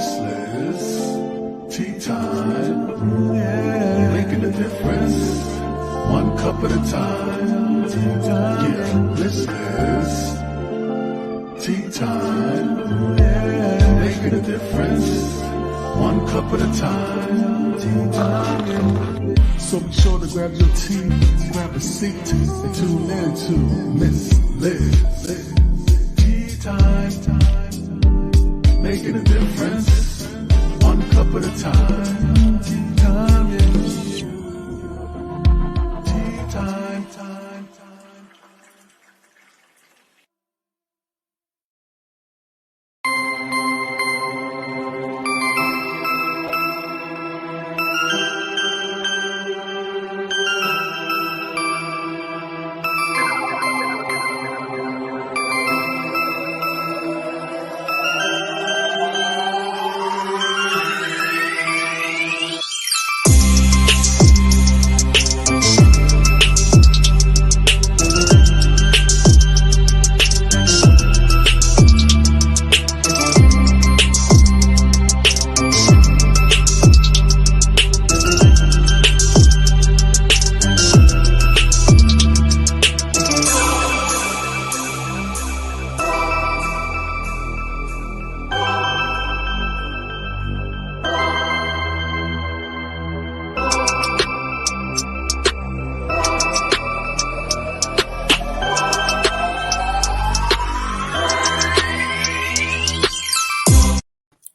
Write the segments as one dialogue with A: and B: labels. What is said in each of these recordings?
A: Miss Liz, tea time, yeah, making a difference, one cup at a time, tea time, yeah, Miss Liz, tea time, yeah, making a difference, one cup at a time, tea time. So be sure to grab your tea, grab a seat, and tune in to Miss Liz. Tea time, making a difference, one cup at a time. Tea time, yeah. Tea time, time.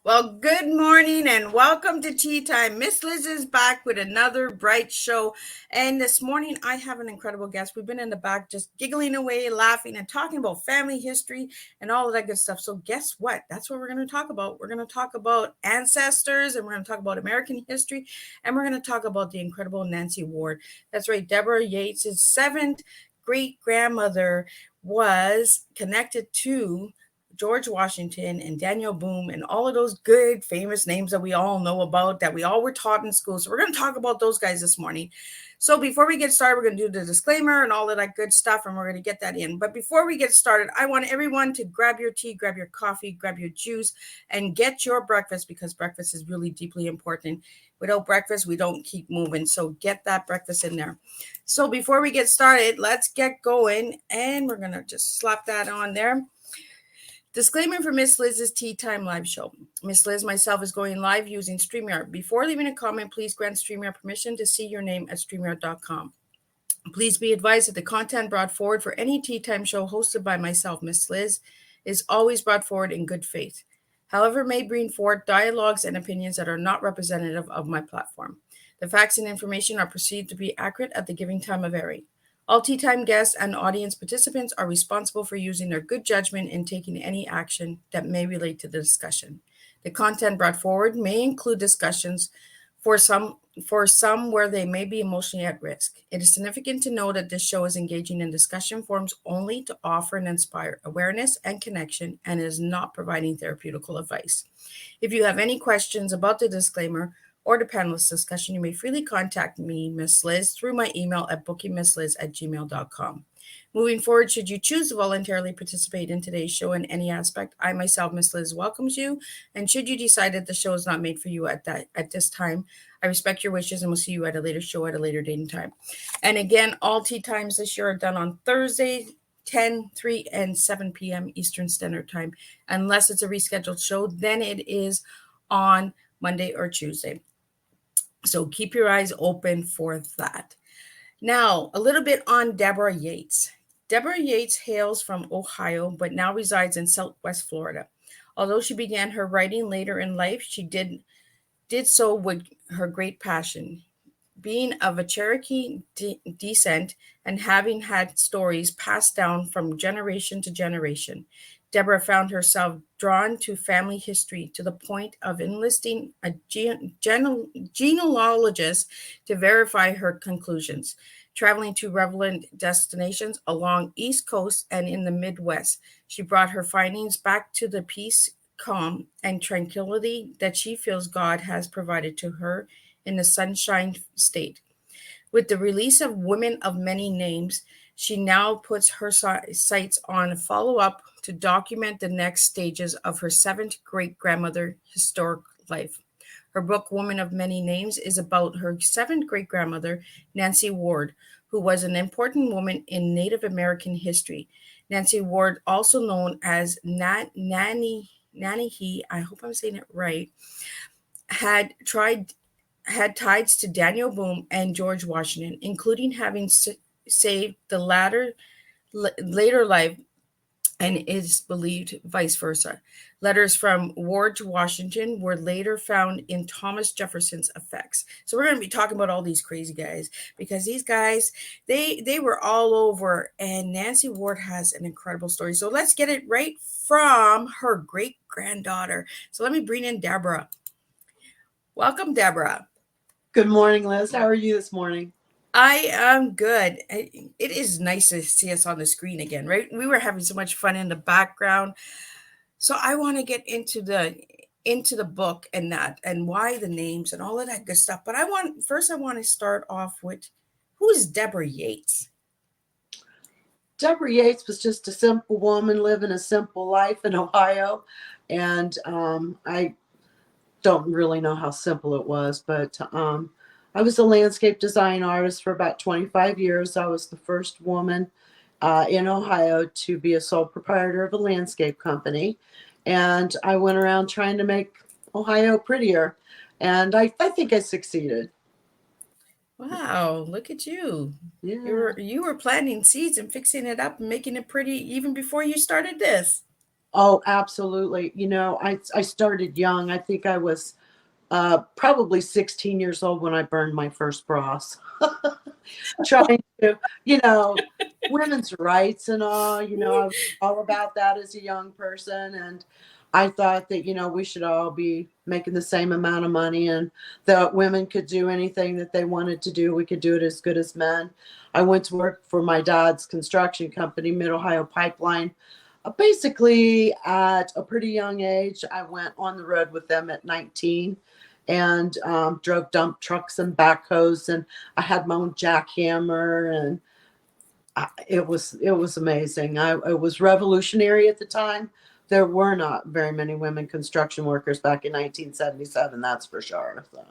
B: Well, good morning and welcome to Tea Time. Miss Liz is back with another bright show. And this morning I have an incredible guest. We've been in the back just giggling away, laughing and talking about family history and all of that good stuff. So guess what? That's what we're going to talk about. We're going to talk about ancestors and we're going to talk about American history. And we're going to talk about the incredible Nancy Ward. That's right. Debra Yates' seventh great-grandmother was connected to George Washington and Daniel Boone and all of those good famous names that we all know about that we all were taught in school. So we're going to talk about those guys this morning. So before we get started, we're going to do the disclaimer and all of that good stuff, and we're going to get that in. But before we get started, I want everyone to grab your tea, grab your coffee, grab your juice, and get your breakfast because breakfast is really deeply important. Without breakfast, we don't keep moving. So get that breakfast in there. So before we get started, let's get going. And we're going to just slap that on there. Disclaimer for Miss Liz's Tea Time live show. Miss Liz, myself, is going live using StreamYard. Before leaving a comment, please grant StreamYard permission to see your name at StreamYard.com. Please be advised that the content brought forward for any Tea Time show hosted by myself, Miss Liz, is always brought forward in good faith. However, may bring forward dialogues and opinions that are not representative of my platform. The facts and information are perceived to be accurate at the giving time of airing. All Tea Time guests and audience participants are responsible for using their good judgment in taking any action that may relate to the discussion. The content brought forward may include discussions for some where they may be emotionally at risk. It is significant to know that this show is engaging in discussion forums only to offer and inspire awareness and connection and is not providing therapeutical advice. If you have any questions about the disclaimer or the panelist discussion, you may freely contact me, Miss Liz, through my email at bookingmissliz@gmail.com. Moving forward, should you choose to voluntarily participate in today's show in any aspect, I myself, Miss Liz, welcomes you. And should you decide that the show is not made for you at this time, I respect your wishes and will see you at a later show at a later date and time. And again, all tea times this year are done on Thursday, 10, 3, and 7 p.m. Eastern Standard Time. Unless it's a rescheduled show, then it is on Monday or Tuesday. So keep your eyes open for that. Now, a little bit on Debra Yates. Debra Yates hails from Ohio, but now resides in Southwest Florida. Although she began her writing later in life, she did so with her great passion. Being of a Cherokee descent and having had stories passed down from generation to generation, Debra found herself drawn to family history to the point of enlisting a genealogist to verify her conclusions. Traveling to relevant destinations along East Coast and in the Midwest, she brought her findings back to the peace, calm, and tranquility that she feels God has provided to her in the Sunshine State. With the release of Women of Many Names, she now puts her sights on a follow-up to document the next stages of her seventh great grandmother's historic life. Her book, Woman of Many Names, is about her seventh great grandmother, Nancy Ward, who was an important woman in Native American history. Nancy Ward, also known as Nanny He, I hope I'm saying it right, had tried had ties to Daniel Boone and George Washington, including having saved the later life, and is believed vice versa. Letters from Ward to Washington were later found in Thomas Jefferson's effects. So we're going to be talking about all these crazy guys because these guys they were all over, and Nancy Ward has an incredible story. So let's get it right from her great granddaughter. So let me bring in Deborah. Welcome, Deborah.
C: Good morning, Liz. How are you this morning?
B: I am good. It is nice to see us on the screen again, right? We were having so much fun in the background. So I want to get into the book and that and why the names and all of that good stuff. But I want to start off with, who is Debra Yates?
C: Debra Yates was just a simple woman living a simple life in Ohio. And I don't really know how simple it was, but I was a landscape design artist for about 25 years. I was the first woman in Ohio to be a sole proprietor of a landscape company. And I went around trying to make Ohio prettier. And I think I succeeded.
B: Wow, look at you.
C: Yeah.
B: You were planting seeds and fixing it up and making it pretty even before you started this.
C: Oh, absolutely. You know, I started young. I think I was probably 16 years old when I burned my first bras. Trying to, women's rights and all, I was all about that as a young person. And I thought that, we should all be making the same amount of money and that women could do anything that they wanted to do. We could do it as good as men. I went to work for my dad's construction company, Mid-Ohio Pipeline. Basically, at a pretty young age, I went on the road with them at 19 and drove dump trucks and backhoes, and I had my own jackhammer, and it was amazing. It was revolutionary at the time. There were not very many women construction workers back in 1977, that's for sure. So.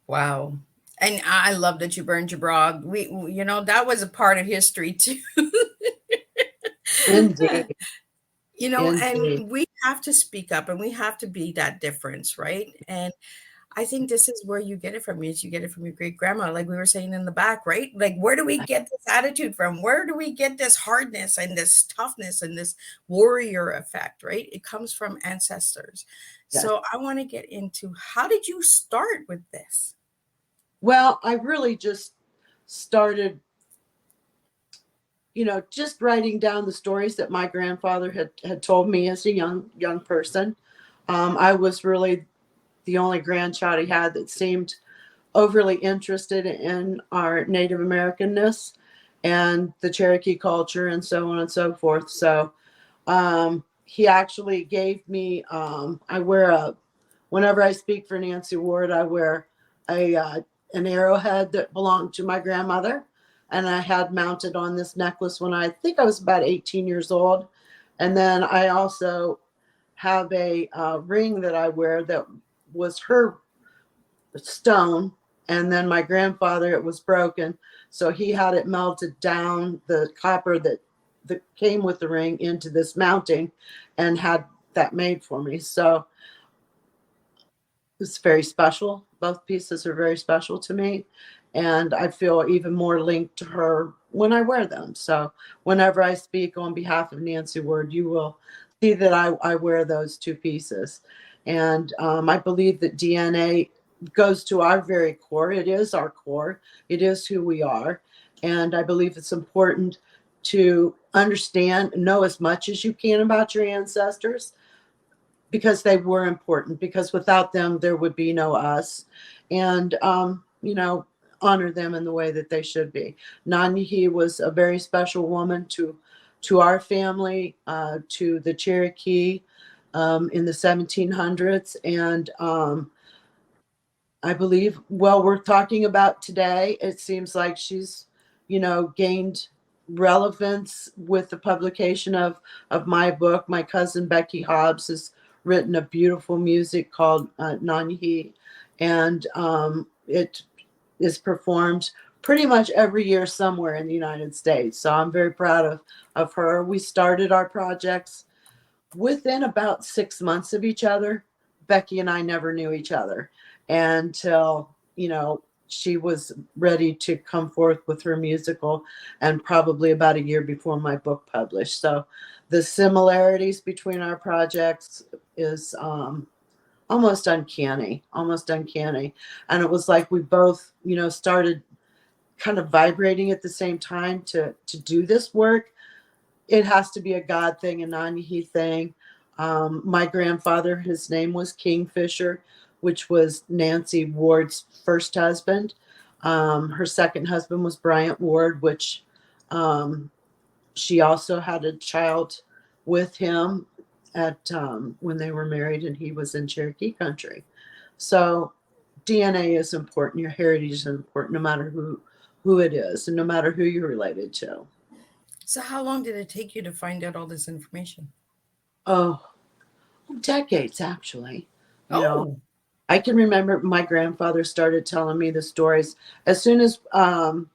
B: Wow. And I love that you burned your bra. That was a part of history too.
C: Indeed.
B: And we have to speak up and we have to be that difference, right? And I think this is where you get it from. You get it from your great grandma, like we were saying in the back, right? Like, where do we get this attitude from? Where do we get this hardness and this toughness and this warrior effect, right? It comes from ancestors.
C: Yes.
B: So I want to get into, how did you start with this?
C: Well, I really just started, just writing down the stories that my grandfather had told me as a young person. I was really the only grandchild he had that seemed overly interested in our Native Americanness and the Cherokee culture and so on and so forth. So he actually gave me, whenever I speak for Nancy Ward, I wear an arrowhead that belonged to my grandmother. And I had mounted on this necklace when I think I was about 18 years old. And then I also have a ring that I wear that was her stone, and then my grandfather, it was broken, so he had it melted down, the copper that came with the ring, into this mounting, and had that made for me. So it's very special. Both pieces are very special to me, and I feel even more linked to her when I wear them. So whenever I speak on behalf of Nancy Ward, you will see that I wear those two pieces. And I believe that DNA goes to our very core. It is our core. It is who we are. And I believe it's important to understand, know as much as you can about your ancestors, because they were important, because without them, there would be no us. And, honor them in the way that they should be. Nanyehi was a very special woman to our family, to the Cherokee, in the 1700s. And I believe, we're talking about today, it seems like she's, gained relevance with the publication of my book. My cousin Becky Hobbs has written a beautiful music called Nanyi, and it is performed pretty much every year somewhere in the United States. So I'm very proud of her. We started our projects within about 6 months of each other. Becky and I never knew each other until, she was ready to come forth with her musical, and probably about a year before my book published. So the similarities between our projects is almost uncanny, almost uncanny. And it was like we both, started kind of vibrating at the same time to do this work. It has to be a God thing, a Nanyi thing. My grandfather, his name was Kingfisher, which was Nancy Ward's first husband. Her second husband was Bryant Ward, which she also had a child with him at when they were married, and he was in Cherokee country. So DNA is important. Your heritage is important, no matter who it is, and no matter who you're related to.
B: So how long did it take you to find out all this information?
C: Oh, decades, actually.
B: Oh,
C: I can remember my grandfather started telling me the stories as soon as I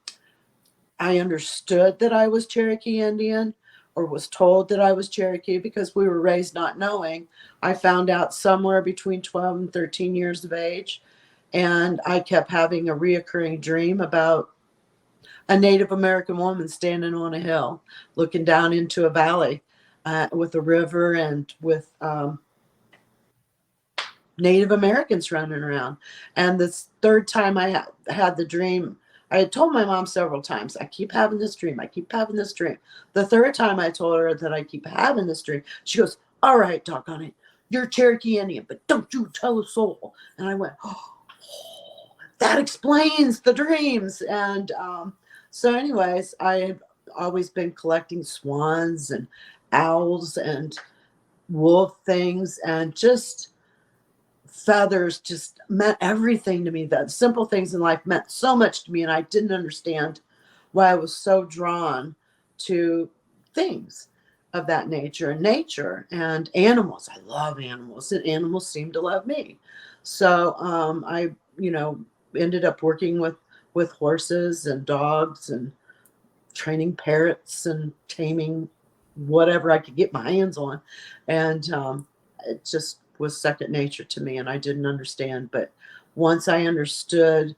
C: understood that I was Cherokee Indian, or was told that I was Cherokee, because we were raised not knowing. I found out somewhere between 12 and 13 years of age, and I kept having a reoccurring dream about a Native American woman standing on a hill looking down into a valley with a river, and with Native Americans running around. And this third time I had the dream, I had told my mom several times, I keep having this dream. I keep having this dream. The third time I told her that I keep having this dream, she goes, all right, doggone it. You're Cherokee Indian, but don't you tell a soul. And I went, oh, that explains the dreams. And so anyways, I had always been collecting swans and owls and wolf things, and just feathers just meant everything to me. That simple things in life meant so much to me, and I didn't understand why I was so drawn to things of that nature, and animals. I love animals, and animals seem to love me. So I ended up working with horses and dogs, and training parrots, and taming whatever I could get my hands on. And it just was second nature to me, and I didn't understand. But once I understood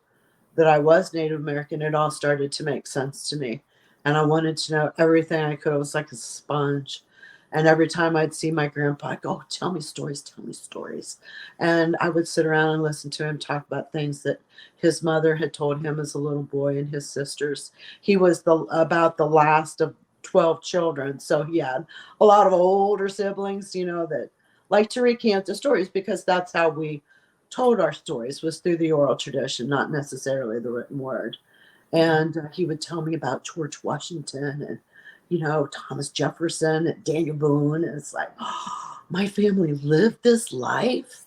C: that I was Native American, it all started to make sense to me. And I wanted to know everything I could. I was like a sponge. And every time I'd see my grandpa, I'd go, oh, tell me stories, tell me stories. And I would sit around and listen to him talk about things that his mother had told him as a little boy, and his sisters. He was about the last of 12 children. So he had a lot of older siblings, that like to recant the stories, because that's how we told our stories, was through the oral tradition, not necessarily the written word. And he would tell me about George Washington, and Thomas Jefferson, and Daniel Boone. And it's like, oh, my family lived this life.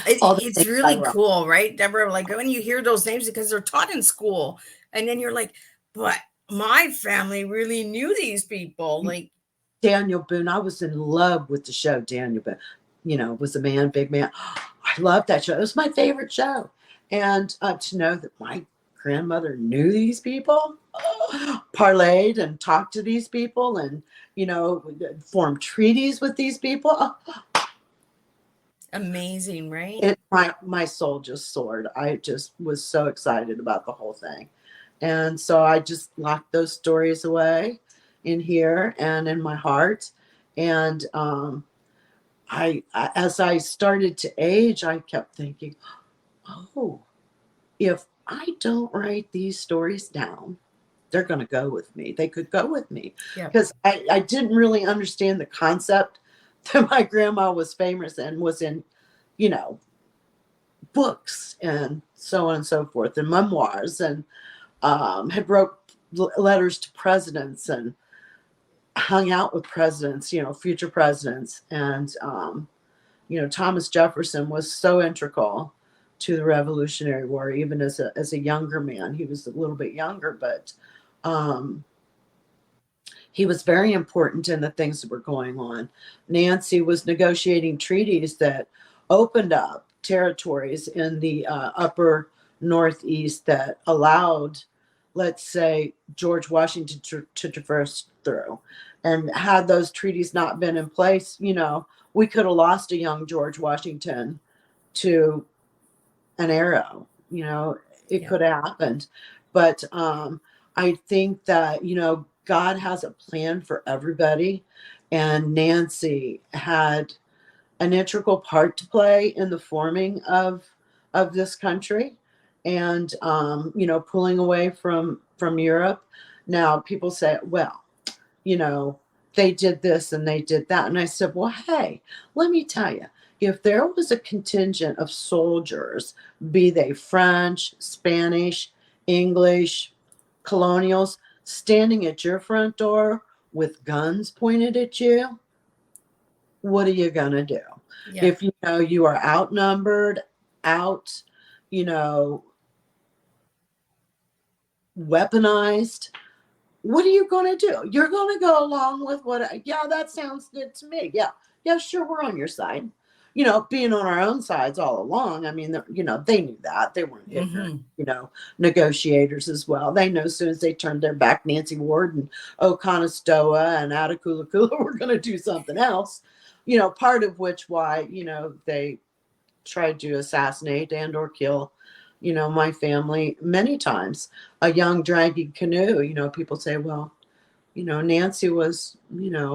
B: It's really cool, right, Deborah? Like when you hear those names, because they're taught in school, and then you're like, but my family really knew these people. Like
C: Daniel Boone, I was in love with the show Daniel Boone. Was a man, big man. I loved that show. It was my favorite show. And to know that my grandmother knew these people, parlayed and talked to these people, and formed treaties with these people.
B: Amazing, right?
C: My soul just soared. I just was so excited about the whole thing. And so I just locked those stories away in here and in my heart. And as I started to age, I kept thinking, oh, if I don't write these stories down, they're going to go with me. They could go with me. Because I didn't really understand the concept that my grandma was famous and was in, books and so on and so forth, and memoirs, and had wrote letters to presidents, and hung out with presidents, future presidents. And, Thomas Jefferson was so integral to the Revolutionary War, even as a younger man. He was a little bit younger, but he was very important in the things that were going on. Nancy was negotiating treaties that opened up territories in the upper Northeast that allowed, let's say, George Washington to traverse through. And had those treaties not been in place, we could have lost a young George Washington to an arrow. It
B: Yeah.
C: could have happened. But I think that, God has a plan for everybody. And Nancy had an integral part to play in the forming of this country, and pulling away from Europe. Now people say, well, they did this and they did that. And I said, well, hey, let me tell you, if there was a contingent of soldiers, be they French, Spanish, English, colonials, standing at your front door with guns pointed at you, what are you going to do?
B: Yeah.
C: If you are outnumbered, out, weaponized, what are you going to do? You're going to go along with yeah, that sounds good to me. Yeah, sure, we're on your side. Being on our own sides all along. I mean, they knew that. They weren't ignorant, negotiators as well. They know as soon as they turned their back, Nancy Ward and Oconostowah and Attakullakulla were going to do something else, part of which why, they tried to assassinate and or kill, my family many times. A young dragging canoe, people say, well, Nancy was,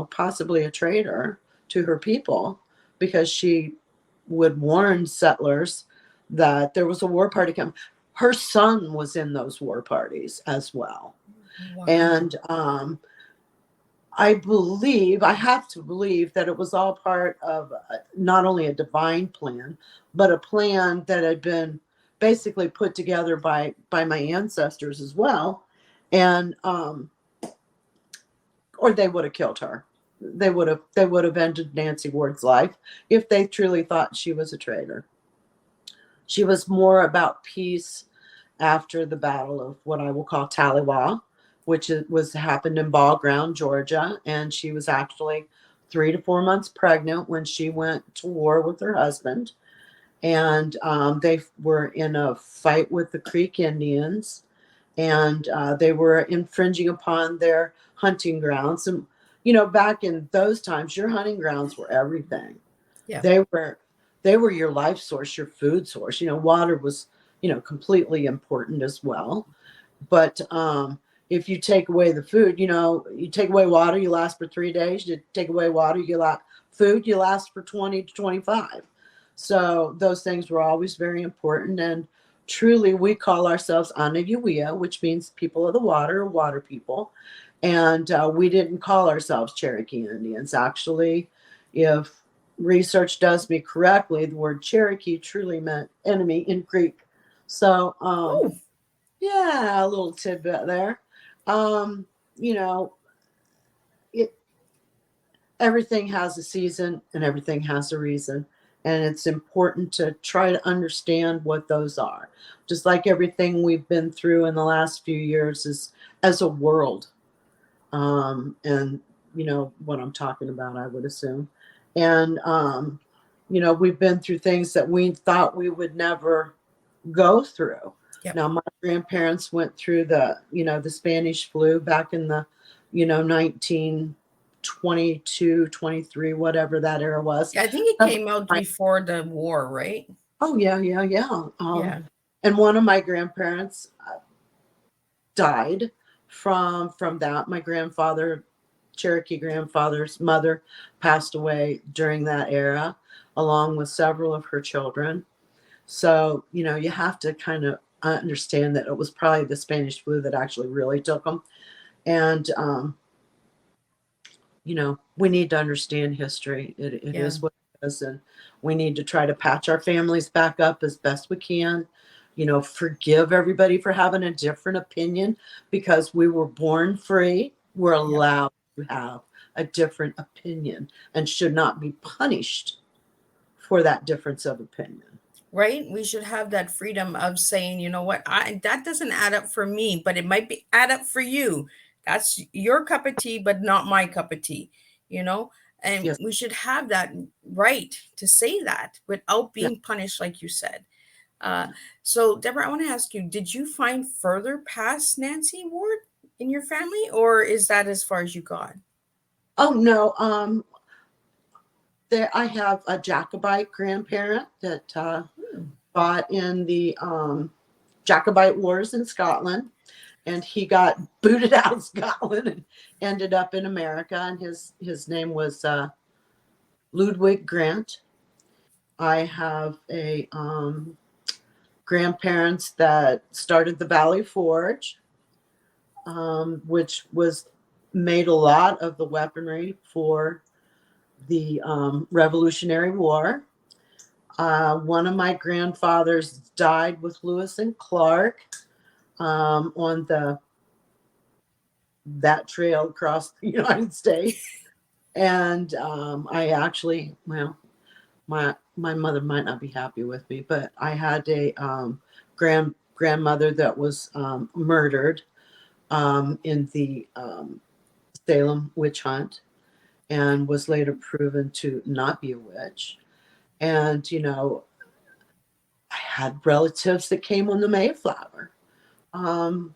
C: possibly a traitor to her people because she would warn settlers that there was a war party coming. Her son was in those war parties as well.
B: Wow.
C: And I have to believe that it was all part of not only a divine plan, but a plan that had been basically put together by my ancestors as well. And or they would have killed her. They would have ended Nancy Ward's life if they truly thought she was a traitor. She was more about peace after the Battle of what I will call Taliwa, which happened in Ball Ground, Georgia, and she was actually 3 to 4 months pregnant when she went to war with her husband. And they were in a fight with the Creek Indians, and they were infringing upon their hunting grounds. And back in those times, your hunting grounds were everything.
B: Yeah.
C: They were your life source, your food source. Water was completely important as well. But if you take away the food, you take away water, you last for 3 days. You take away water, food, you last for 20 to 25. So those things were always very important. And truly, we call ourselves Anayuia, which means people of the water, or water people. And we didn't call ourselves Cherokee Indians. Actually, if research does me correctly, the word Cherokee truly meant enemy in Greek. So, yeah, a little tidbit there. Everything has a season and everything has a reason. And it's important to try to understand what those are. Just like everything we've been through in the last few years is as a world. And what I'm talking about, I would assume. And, we've been through things that we thought we would never go through.
B: Yep.
C: Now, my grandparents went through the Spanish flu back in the, 1922, 23, whatever that era was.
B: I think it came out before the war, right?
C: Oh, yeah.
B: Yeah.
C: And one of my grandparents died from that. My grandfather, Cherokee grandfather's mother, passed away during that era, along with several of her children. So, you have to kind of understand that it was probably the Spanish flu that actually really took them. And, we need to understand history. It is what it is. And we need to try to patch our families back up as best we can. Forgive everybody for having a different opinion, because we were born free. We're allowed to have a different opinion and should not be punished for that difference of opinion.
B: right? We should have that freedom of saying, you know what, that doesn't add up for me, but it might be add up for you. That's your cup of tea, but not my cup of tea, you know? And
C: Yes.
B: we should have that right to say that without
C: Yeah.
B: being punished, like you said. Uh, so, Deborah, I want to ask you, did you find further past Nancy Ward in your family, or is that as far as you got?
C: Oh no. There I have a Jacobite grandparent that
B: Hmm.
C: fought in the Jacobite wars in Scotland, and he got booted out of Scotland and ended up in America. And his name was Ludwig Grant. I have a grandparents that started the Valley Forge, which was made a lot of the weaponry for the Revolutionary War. One of my grandfathers died with Lewis and Clark on that trail across the United States. And I actually, well, my mother might not be happy with me, but I had a grandmother that was murdered in the Salem witch hunt, and was later proven to not be a witch. And I had relatives that came on the Mayflower. Um,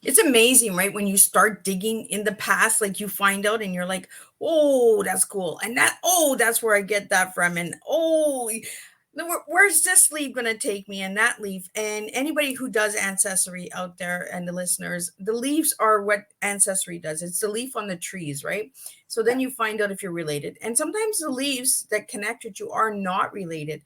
B: It's amazing, right? When you start digging in the past, like you find out and you're like, oh, that's cool. And that's where I get that from. And where's this leaf going to take me and that leaf? And anybody who does ancestry out there and the listeners, the leaves are what ancestry does. It's the leaf on the trees, right? So then you find out if you're related. And sometimes the leaves that connect with you are not related,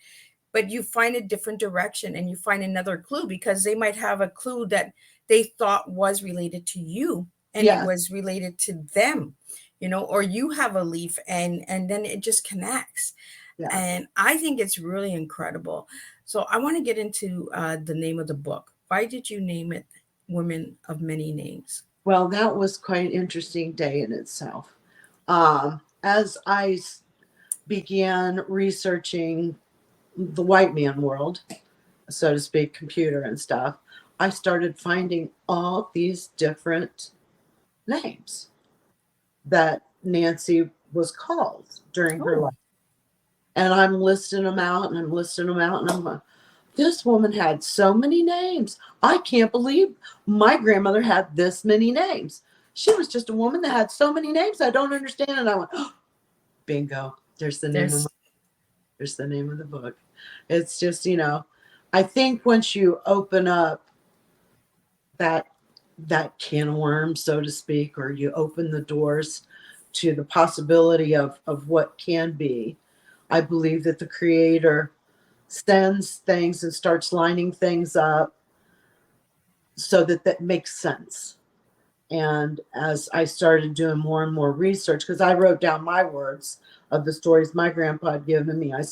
B: but you find a different direction and you find another clue because they might have a clue that they thought was related to you and it
C: yeah,
B: was related to them, or you have a leaf and then it just connects.
C: yeah.
B: And I think it's really incredible. So I want to get into the name of the book. Why did you name it Women of Many Names?
C: Well, that was quite an interesting day in itself. As I began researching the white man world, so to speak, computer and stuff, I started finding all these different names that Nancy was called during her
B: Oh,
C: life. And I'm listing them out and I'm listing them out. And I'm like, this woman had so many names. I can't believe my grandmother had this many names. She was just a woman that had so many names. I don't understand. And I went, oh, bingo.
B: there's
C: There's the name of the book. It's just, I think once you open up that that can of worms, so to speak, or you open the doors to the possibility of what can be, I believe that the creator sends things and starts lining things up so that that makes sense. And as I started doing more and more research, because I wrote down my words of the stories my grandpa had given me, I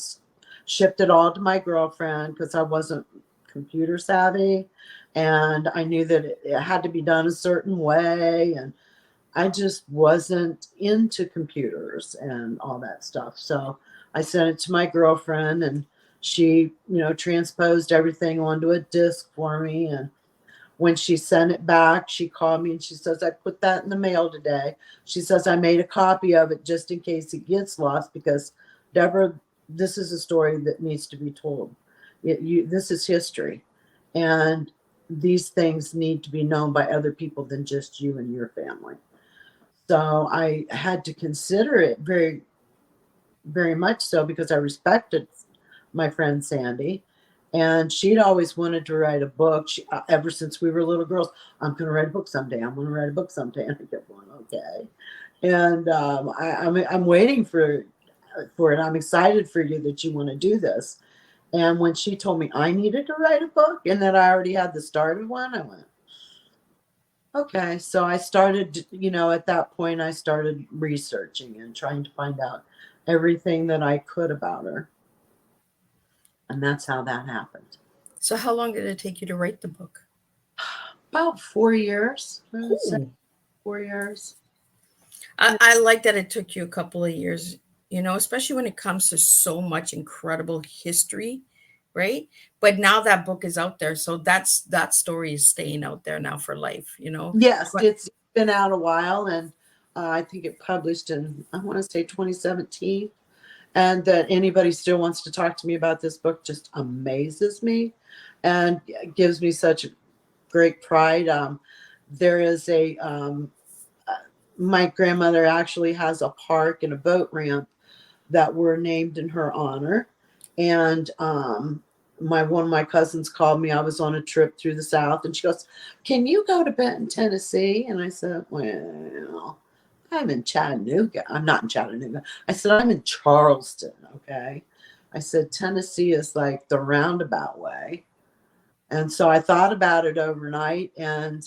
C: shipped it all to my girlfriend because I wasn't computer savvy. And I knew that it had to be done a certain way. And I just wasn't into computers and all that stuff. So I sent it to my girlfriend, and she, transposed everything onto a disk for me. And when she sent it back, she called me and she says, I put that in the mail today. She says, I made a copy of it just in case it gets lost because, Deborah, this is a story that needs to be told. This is history. And these things need to be known by other people than just you and your family. So I had to consider it very, very much so because I respected my friend Sandy. And she'd always wanted to write a book ever since we were little girls. I'm going to write a book someday. I'm going to write a book someday. And I kept going, okay. And I'm waiting for it. I'm excited for you that you want to do this. And when she told me I needed to write a book and that I already had the start of one, I went, okay. So I started, at that point, I started researching and trying to find out everything that I could about her. And that's how that happened.
B: So how long did it take you to write the book?
C: About 4 years. I would say
B: Ooh.
C: 4 years.
B: I like that it took you a couple of years, especially when it comes to so much incredible history, right? But now that book is out there, so that story is staying out there now for life.
C: Yes,
B: But
C: it's been out a while, and I think it published in, I want to say 2017. And that anybody still wants to talk to me about this book just amazes me and gives me such great pride. There is my grandmother actually has a park and a boat ramp that were named in her honor. And one of my cousins called me. I was on a trip through the South, and she goes, "Can you go to Benton, Tennessee?" And I said, "Well, I'm in Chattanooga. I'm not in Chattanooga." I said, "I'm in Charleston." Okay. I said, "Tennessee is like the roundabout way." And so I thought about it overnight, and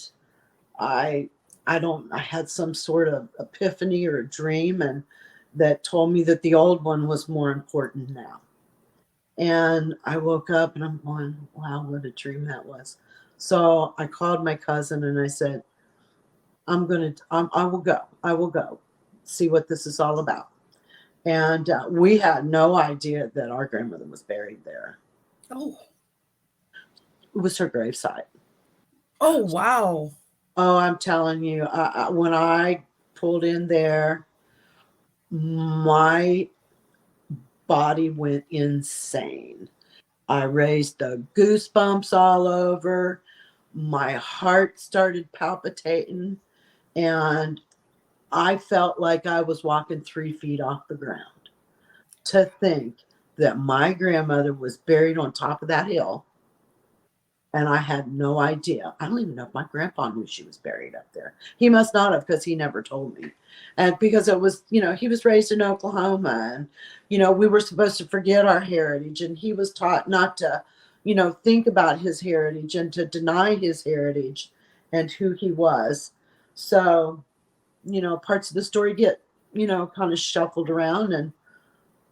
C: I I had some sort of epiphany or a dream, and that told me that the old one was more important now. And I woke up and I'm going, wow, what a dream that was. So I called my cousin and I said, I will go. I will go see what this is all about. And we had no idea that our grandmother was buried there.
B: oh,
C: It was her gravesite.
B: oh, wow.
C: Oh, I'm telling you, when I pulled in there, my body went insane. I raised the goosebumps all over. My heart started palpitating, and I felt like I was walking 3 feet off the ground. To think that my grandmother was buried on top of that hill, and I had no idea. I don't even know if my grandpa knew she was buried up there. He must not have, because he never told me. And because it was, he was raised in Oklahoma, and, we were supposed to forget our heritage. And he was taught not to, think about his heritage and to deny his heritage and who he was. So, parts of the story get, kind of shuffled around and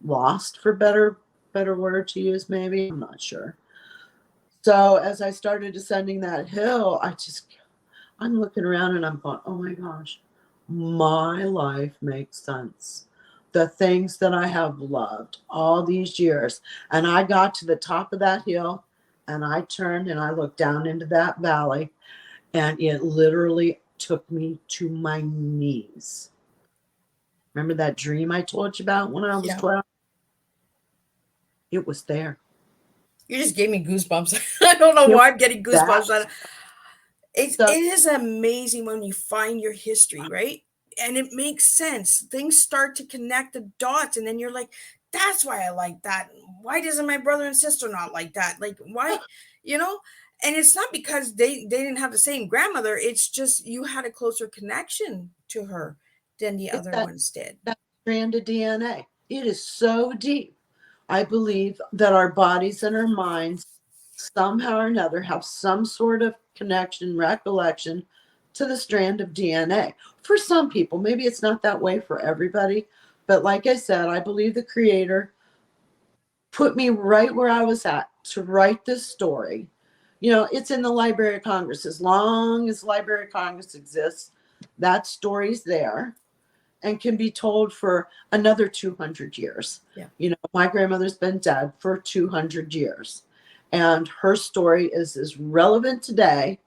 C: lost, for better word to use, maybe. I'm not sure. So as I started descending that hill, I'm looking around and I'm going, oh my gosh, my life makes sense. The things that I have loved all these years. And I got to the top of that hill and I turned and I looked down into that valley, and it literally took me to my knees. Remember that dream I told you about when I was
B: Yeah.
C: 12? It was there.
B: You just gave me goosebumps. I don't know
C: It
B: why
C: was
B: I'm getting
C: that.
B: goosebumps. It
C: So
B: is amazing when you find your history, right? And it makes sense. Things start to connect the dots, and then you're like, that's why I like that. Why doesn't my brother and sister not like that? Like, why, you know? And it's not because they didn't have the same grandmother. It's just you had a closer connection to her than the
C: it's
B: other
C: that
B: ones did.
C: that strand of DNA. It is so deep. I believe that our bodies and our minds somehow or another have some sort of connection, recollection to the strand of DNA. For some people, maybe it's not that way for everybody. But like I said, I believe the creator put me right where I was at to write this story. It's in the Library of Congress. As long as the Library of Congress exists, that story's there and can be told for another 200 years.
B: Yeah.
C: My grandmother's been dead for 200 years, and her story is as relevant today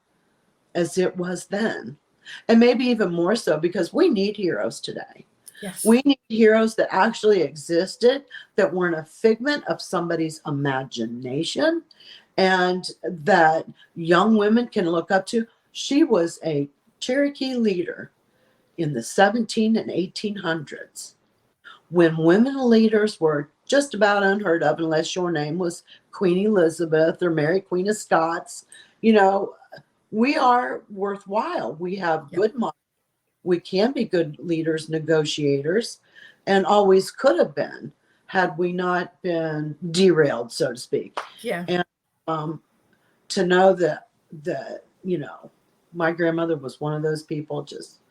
C: as it was then. And maybe even more so, because we need heroes today.
B: Yes.
C: We need heroes that actually existed, that weren't a figment of somebody's imagination, and that young women can look up to. She was a Cherokee leader in the 17 and 1800s, when women leaders were just about unheard of, unless your name was Queen Elizabeth or Mary Queen of Scots. We are worthwhile. We have
B: Yep.
C: good minds. We can be good leaders, negotiators, and always could have been, had we not been derailed, so to speak.
B: Yeah.
C: And to know that my grandmother was one of those people, just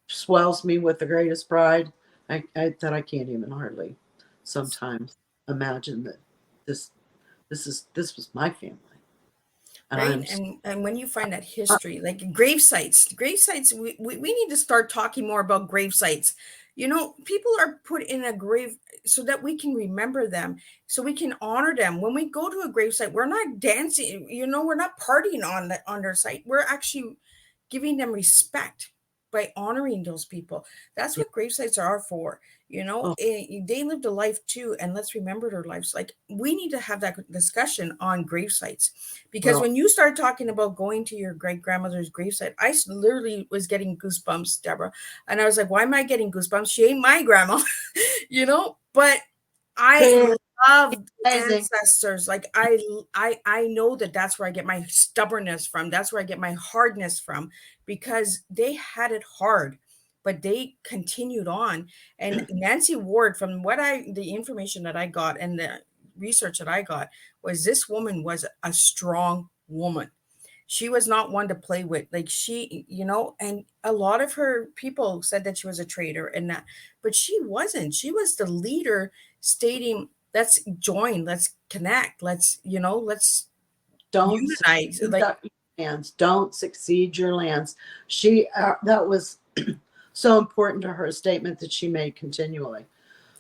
C: swells me with the greatest pride. That I can't even hardly sometimes imagine that this this was my family, and
B: Right.
C: I'm
B: And when you find that history, like grave sites, we need to start talking more about grave sites. People are put in a grave so that we can remember them, so we can honor them. When we go to a gravesite, we're not dancing, we're not partying on their site. We're actually giving them respect by honoring those people. That's
C: Yeah.
B: what gravesites are for.
C: Oh,
B: They lived a life too, and let's remember their lives. Like, we need to have that discussion on gravesites, because
C: well,
B: when you start talking about going to your great grandmother's gravesite, literally was getting goosebumps, Deborah. And I was like, why am I getting goosebumps? She ain't my grandma, but I
C: pretty
B: love
C: amazing.
B: ancestors. Like, I know that that's where I get my stubbornness from. That's where I get my hardness from, because they had it hard, but they continued on. And Nancy Ward, from the information that I got and the research that I got, was this woman was a strong woman. She was not one to play with. Like, and a lot of her people said that she was a traitor and that, but she wasn't. She was the leader, stating, let's join, let's connect, let's
C: Don't
B: unionize.
C: succeed
B: Like,
C: your lands. Don't succeed your lands. She that was so important to her statement that she made continually.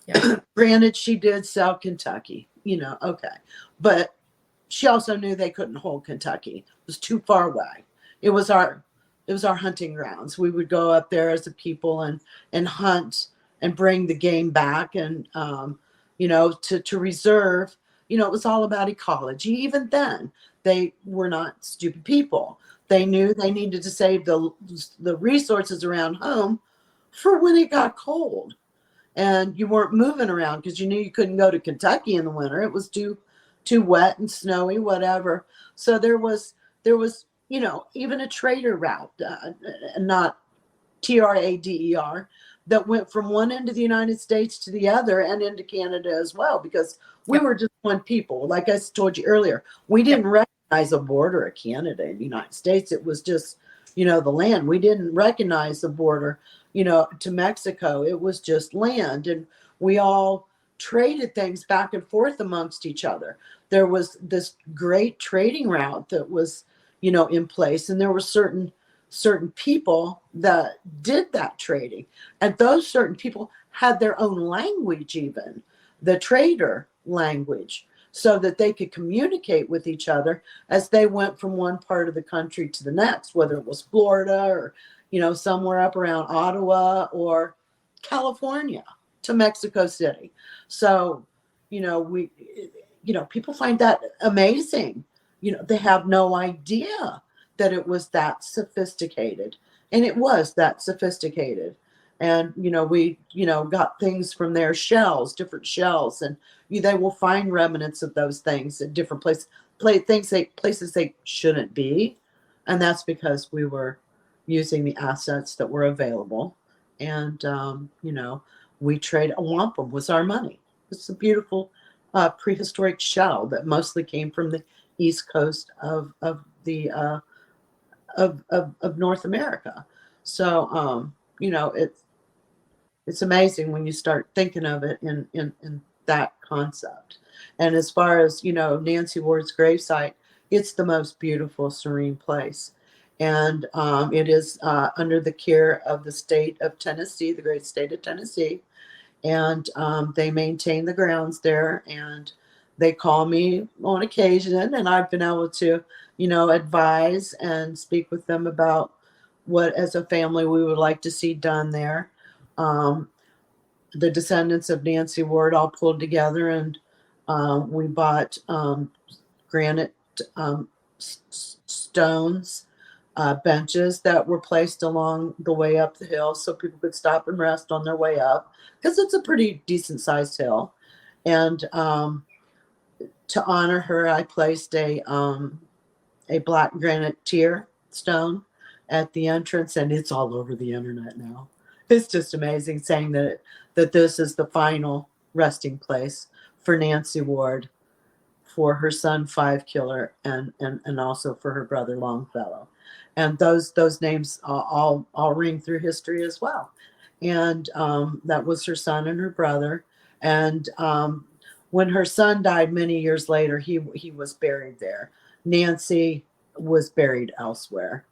B: yeah,
C: Granted, she did sell Kentucky, okay, but she also knew they couldn't hold Kentucky. It was too far away. It was our hunting grounds. We would go up there as a people and hunt and bring the game back, and to reserve. It was all about ecology. Even then, they were not stupid people. They knew they needed to save the resources around home for when it got cold, and you weren't moving around because you knew you couldn't go to Kentucky in the winter. It was too wet and snowy, whatever. So there was even a trader route, not TRADER, that went from one end of the United States to the other and into Canada as well, because we
B: yep,
C: were just one people. Like I told you earlier, we
B: yep,
C: didn't recognize a border of Canada and the United States. It was just, the land. We didn't recognize the border, to Mexico. It was just land. And we all traded things back and forth amongst each other. There was this great trading route that was, in place. And there were certain people that did that trading, and those certain people had their own language, even the trader language, so that they could communicate with each other as they went from one part of the country to the next, whether it was Florida or somewhere up around Ottawa, or California to Mexico City. So we people find that amazing. They have no idea that it was that sophisticated, and it was that sophisticated. And we got things from their shells, different shells, and they will find remnants of those things at different places they shouldn't be. And that's because we were using the assets that were available. And we trade a wampum was our money. It's a beautiful prehistoric shell that mostly came from the east coast the of North America. So it's amazing when you start thinking of it in that concept. And as far as Nancy Ward's gravesite, it's the most beautiful, serene place. And it is under the care of the state of Tennessee, the great state of Tennessee. And they maintain the grounds there, and they call me on occasion, and I've been able to advise and speak with them about what, as a family, we would like to see done there. The descendants of Nancy Ward all pulled together, and we bought granite stones, benches that were placed along the way up the hill so people could stop and rest on their way up, because it's a pretty decent sized hill. And to honor her, I placed a black granite tier stone at the entrance, and it's all over the internet now. It's just amazing, saying that this is the final resting place for Nancy Ward, for her son Five Killer, and also for her brother Longfellow. And those names all ring through history as well. And that was her son and her brother. And when her son died many years later, he was buried there. Nancy was buried elsewhere.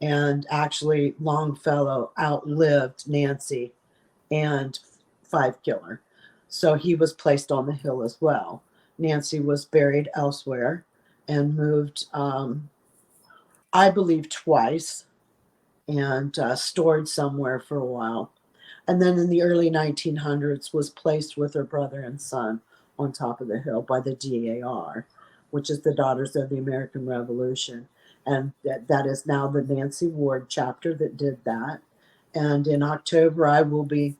C: And actually, Longfellow outlived Nancy and Five Killer. So he was placed on the hill as well. Nancy was buried elsewhere and moved, I believe, twice, and stored somewhere for a while. And then in the early 1900s was placed with her brother and son on top of the hill by the DAR, which is the Daughters of the American Revolution. And that is now the Nancy Ward chapter that did that. And in October, I will be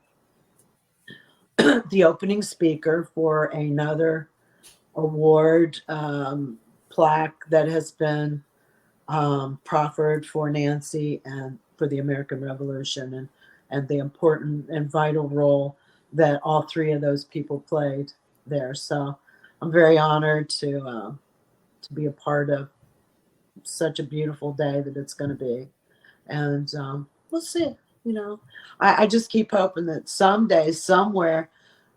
C: the opening speaker for another award plaque that has been proffered for Nancy and for the American Revolution, and the important and vital role that all three of those people played there. So I'm very honored to be a part of such a beautiful day that it's going to be. And we'll see. I just keep hoping that someday, somewhere,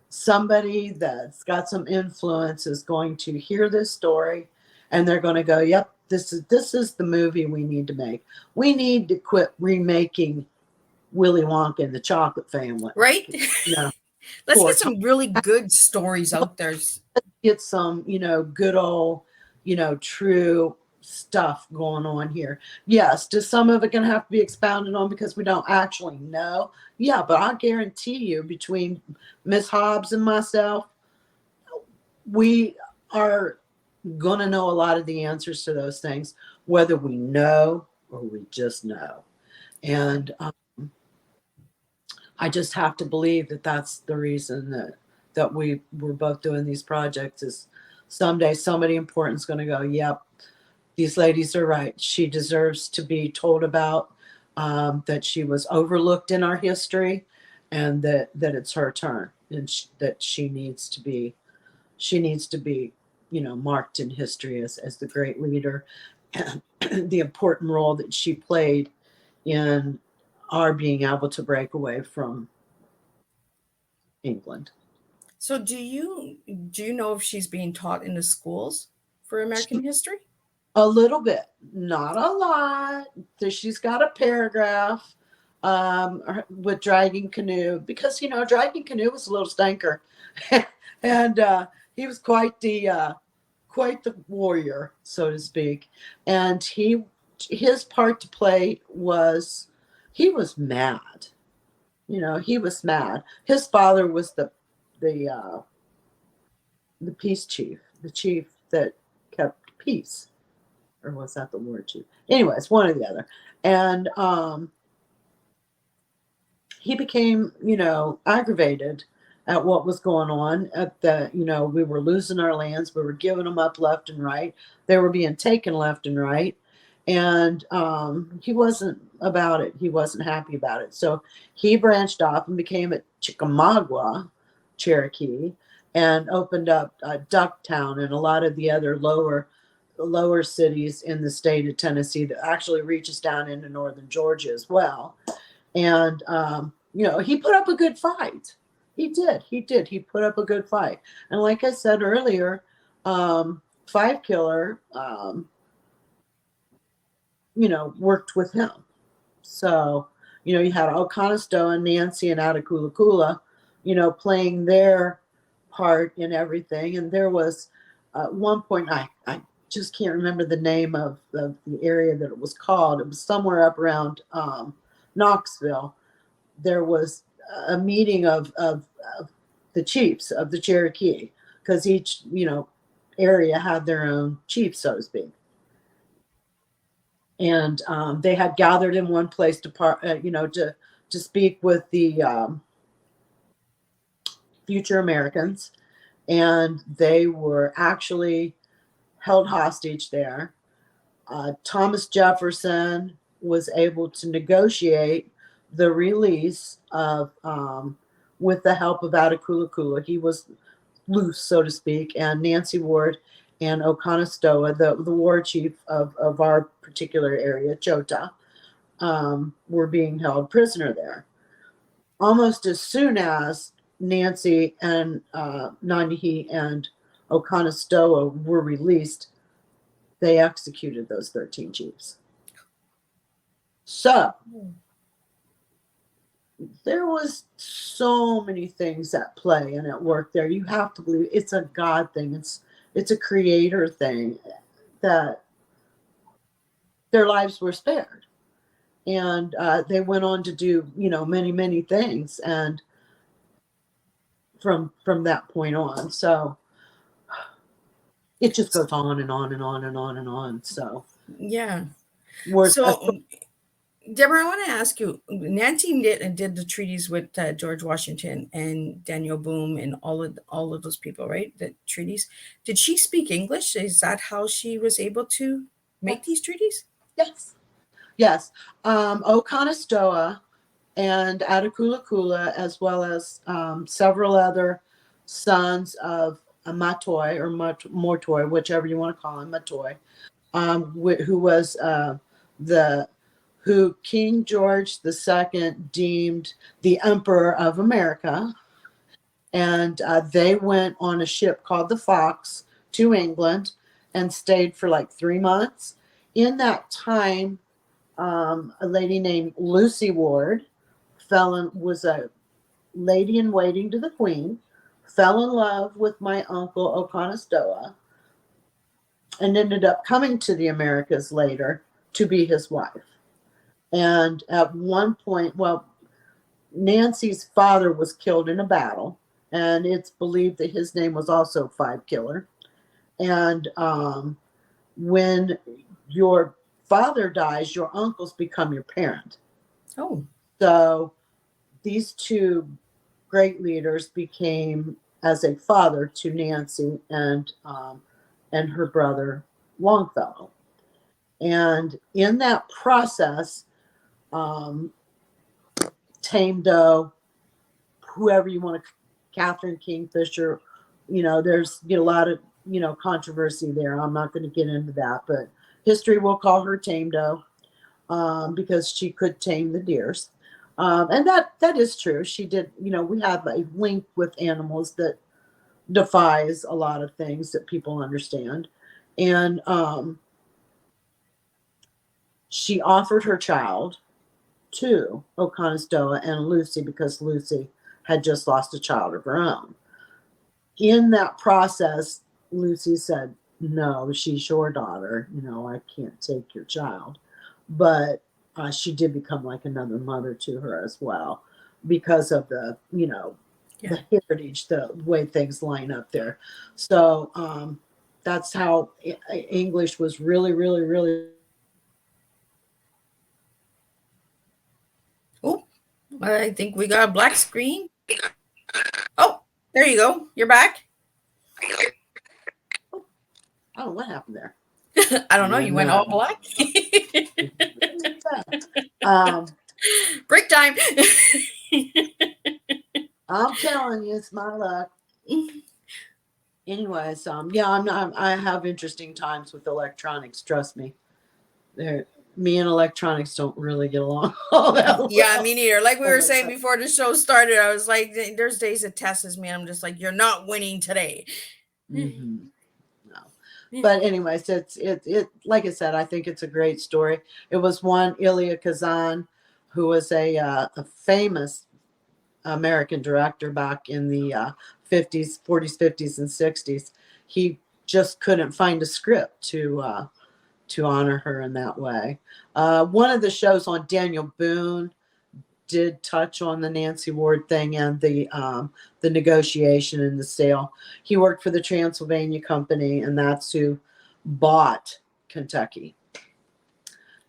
C: somebody that's got some influence is going to hear this story, and they're going to go, yep, this is the movie we need to make. We need to quit remaking Willy Wonka and the Chocolate Family.
B: Right?
C: Yeah.
B: Let's get some really good stories out there.
C: Get some, good old, true stuff going on here. Yes, does some of it going to have to be expounded on because we don't actually know? Yeah, but I guarantee you, between Miss Hobbs and myself, we are going to know a lot of the answers to those things, whether we know or we just know. And I just have to believe that that's the reason that we're both doing these projects, is someday somebody important is going to go, yep, these ladies are right. She deserves to be told about, that she was overlooked in our history, and that it's her turn, and that she needs to be marked in history as the great leader and the important role that she played in our being able to break away from England.
B: So do you know if she's being taught in the schools for American history?
C: A little bit, not a lot. So she's got a paragraph with Dragging Canoe, because Dragging Canoe was a little stinker, and he was quite the warrior, so to speak. And his part to play was, he was mad. He was mad. His father was the peace chief, the chief that kept peace. Or was that the war chief? Anyways, one or the other. And he became, aggravated at what was going on, at the, we were losing our lands. We were giving them up left and right. They were being taken left and right. And he wasn't about it. He wasn't happy about it. So he branched off and became a Chickamauga, Cherokee, and opened up Ducktown and a lot of the other lower cities in the state of Tennessee that actually reaches down into northern Georgia as well. And, he put up a good fight. He did. He put up a good fight. And like I said earlier, Five Killer, worked with him. So, you had Oconestoa, Nancy, and Attakulla, playing their part in everything. And there was one point, I just can't remember the name of the area that it was called. It was somewhere up around Knoxville. There was a meeting of the chiefs of the Cherokee, because each area had their own chief, so to speak. And they had gathered in one place to speak with the future Americans, and they were actually held hostage there. Thomas Jefferson was able to negotiate the release of, with the help of Attakulla. He was loose, so to speak, and Nancy Ward and Oconestoa, the war chief of our particular area, Chota, were being held prisoner there. Almost as soon as Nancy and Nanyehi and Oconestoa were released, they executed those 13 chiefs. So there was so many things at play and at work there. You have to believe it's a God thing. It's a creator thing that their lives were spared, and they went on to do many things, and from that point on, so it just goes on and on and on and on and on. So
B: Yeah.
C: worth a
B: So, Deborah, I want to ask you. Nancy did the treaties with George Washington and Daniel Boone and all of those people, right? The treaties. Did she speak English? Is that how she was able to make these treaties?
C: yes, yes. Oconostoa and Attaculla, as well as several other sons of Matoy or Mortoy, whichever you want to call him, Matoy, who was the who King George II deemed the Emperor of America, and they went on a ship called the Fox to England and stayed for like 3 months. In that time, a lady named Lucy Ward was a lady in waiting to the Queen, fell in love with my uncle Oconostoa, and ended up coming to the Americas later to be his wife. And at one point, well, Nancy's father was killed in a battle, and it's believed that his name was also Five Killer. And when your father dies, your uncles become your parent.
B: Oh,
C: So these two great leaders became as a father to Nancy and her brother Longfellow. And in that process, um, Tame Doe, whoever you want to, Catherine Kingfisher, there's a lot of controversy there. I'm not going to get into that, but history will call her Tame Doe because she could tame the deers. And that is true. She did. We have a link with animals that defies a lot of things that people understand. And she offered her child to Oconostoa and Lucy because Lucy had just lost a child of her own. In that process, Lucy said, "No, she's your daughter. I can't take your child." But she did become like another mother to her as well because of
B: yeah.
C: the heritage, the way things line up there. So that's how English was really, really, really.
B: Oh, I think we got a black screen. Oh, there you go. You're back.
C: I don't know what happened there.
B: I don't know. You went all black.
C: um,
B: Break time.
C: I'm telling you, it's my luck. Anyways, yeah, I have interesting times with electronics. Trust me, me and electronics don't really get along all that well.
B: Yeah, me neither. Like we were saying before the show started, I was like, there's days it tests me. I'm just like, you're not winning today.
C: Mm-hmm. No, but anyways, it like I said, I think it's a great story. It was one Elia Kazan, who was a famous American director back in the 50s, 40s, 50s, and 60s. He just couldn't find a script to honor her in that way. One of the shows on Daniel Boone did touch on the Nancy Ward thing and the negotiation and the sale. He worked for the Transylvania Company, and that's who bought Kentucky.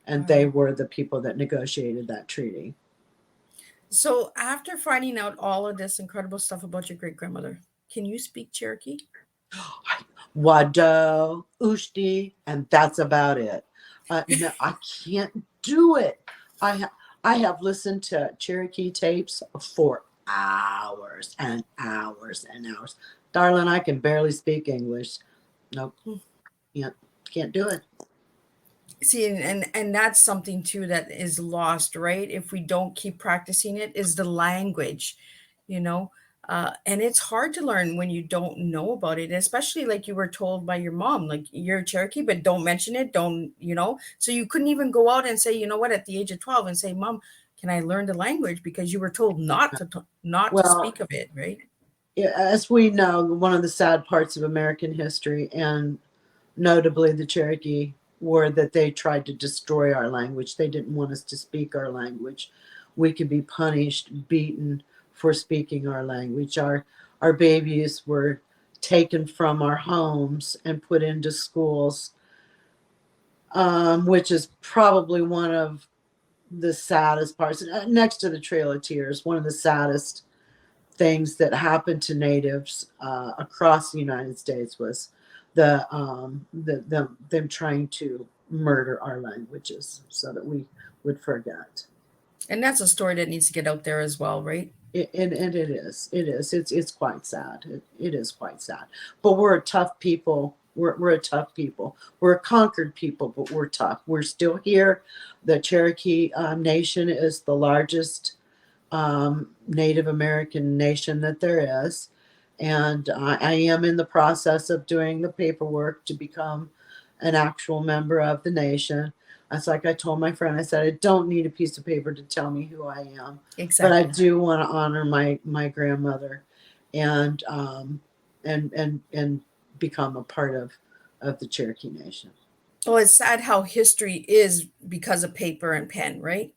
C: And they were the people that negotiated that treaty.
B: So after finding out all of this incredible stuff about your great grandmother, can you speak Cherokee?
C: Wado, Ushti, and that's about it. No, I can't do it. I have listened to Cherokee tapes for hours and hours and hours. Darling, I can barely speak English. Nope. Can't do it.
B: See, and that's something too that is lost, right? If we don't keep practicing it, is the language, you know. And it's hard to learn when you don't know about it, especially like you were told by your mom, like you're Cherokee, but don't mention it, don't, you know. So you couldn't even go out and say, you know what, at the age of 12 and say, Mom, can I learn the language because you were told not to
C: Well,
B: speak of it, right?
C: as we know, one of the sad parts of American history, and notably the Cherokee, were that they tried to destroy our language. They didn't want us to speak our language. We could be punished, beaten for speaking our language. Our babies were taken from our homes and put into schools, which is probably one of the saddest parts, next to the Trail of Tears, one of the saddest things that happened to natives across the United States was them trying to murder our languages so that we would forget.
B: And that's a story that needs to get out there as well, right?
C: And it's quite sad. It is quite sad. But we're a tough people. We're a tough people. We're a conquered people, but we're tough. We're still here. The Cherokee Nation is the largest Native American nation that there is. And I am in the process of doing the paperwork to become an actual member of the nation. It's like I told my friend, I said, I don't need a piece of paper to tell me who I am, but I
B: Exactly.
C: do want to honor my grandmother and and become a part of the Cherokee Nation.
B: Well, it's sad how history is because of paper and pen, right?